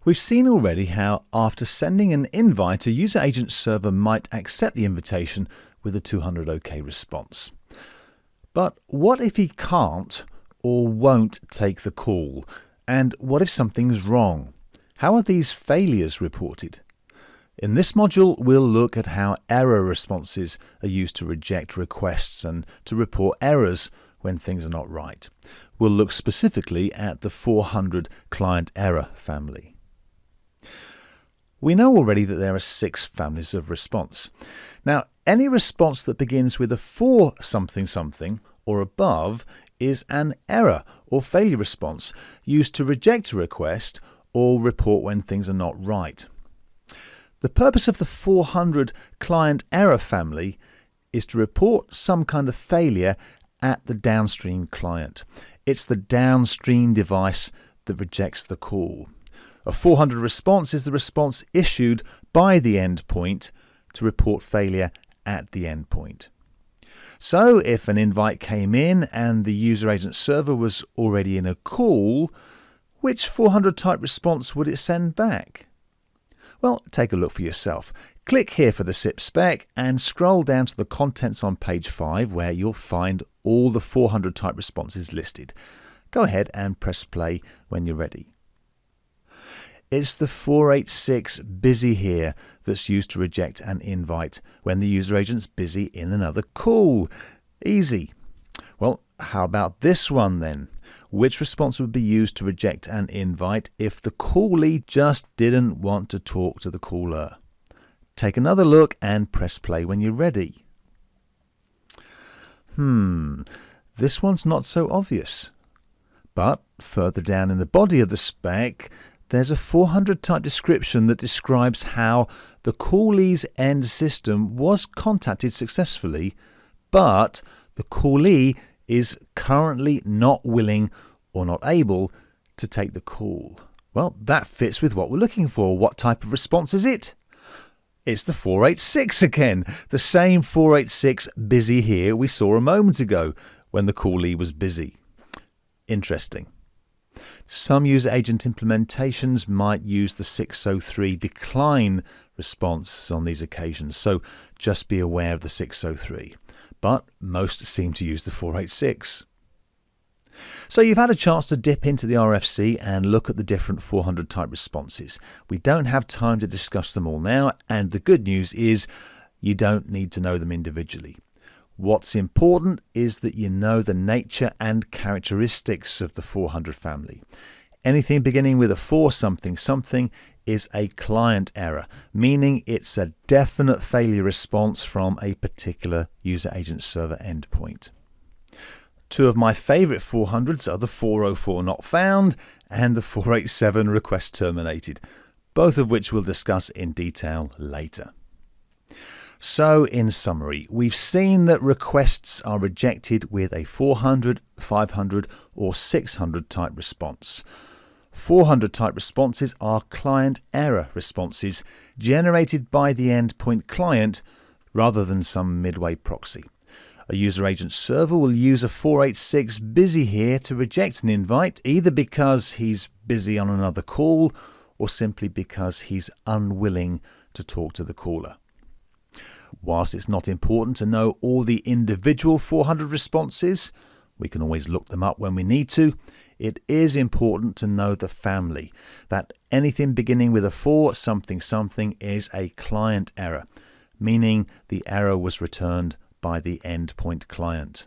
We've seen already how after sending an invite, a user agent server might accept the invitation with a 200 OK response. But what if he can't or won't take the call? And what if something's wrong? How are these failures reported? In this module, we'll look at how error responses are used to reject requests and to report errors when things are not right. We'll look specifically at the 400 client error family. We know already that there are 6 families of response. Now, any response that begins with a for something something or above is an error or failure response used to reject a request or report when things are not right. The purpose of the 400 client error family is to report some kind of failure at the downstream client. It's the downstream device that rejects the call. A 400 response is the response issued by the endpoint to report failure at the endpoint. So if an invite came in and the user agent server was already in a call, which 400 type response would it send back? Well, take a look for yourself. Click here for the SIP spec and scroll down to the contents on page 5 where you'll find all the 400 type responses listed. Go ahead and press play when you're ready. It's the 486 busy here that's used to reject an invite when the user agent's busy in another call. Easy. Well, how about this one then? Which response would be used to reject an invite if the callee just didn't want to talk to the caller? Take another look and press play when you're ready. This one's not so obvious. But further down in the body of the spec, there's a 400 type description that describes how the callee's end system was contacted successfully, but the callee is currently not willing or not able to take the call. Well, that fits with what we're looking for. What type of response is it? It's the 486 again, the same 486 busy here we saw a moment ago when the callee was busy. Interesting. Some user agent implementations might use the 603 decline response on these occasions, so just be aware of the 603. But most seem to use the 486. So you've had a chance to dip into the RFC and look at the different 400 type responses. We don't have time to discuss them all now, and the good news is you don't need to know them individually. What's important is that you know the nature and characteristics of the 400 family. Anything beginning with a for something something is a client error, meaning it's a definite failure response from a particular user agent server endpoint. 2 of my favorite 400s are the 404 not found and the 487 request terminated, both of which we'll discuss in detail later. So, in summary, we've seen that requests are rejected with a 400, 500 or 600 type response. 400 type responses are client error responses generated by the endpoint client rather than some midway proxy. A user agent server will use a 486 busy here to reject an invite, either because he's busy on another call or simply because he's unwilling to talk to the caller. Whilst it's not important to know all the individual 400 responses, we can always look them up when we need to, it is important to know the family, that anything beginning with a for something something is a client error, meaning the error was returned by the endpoint client.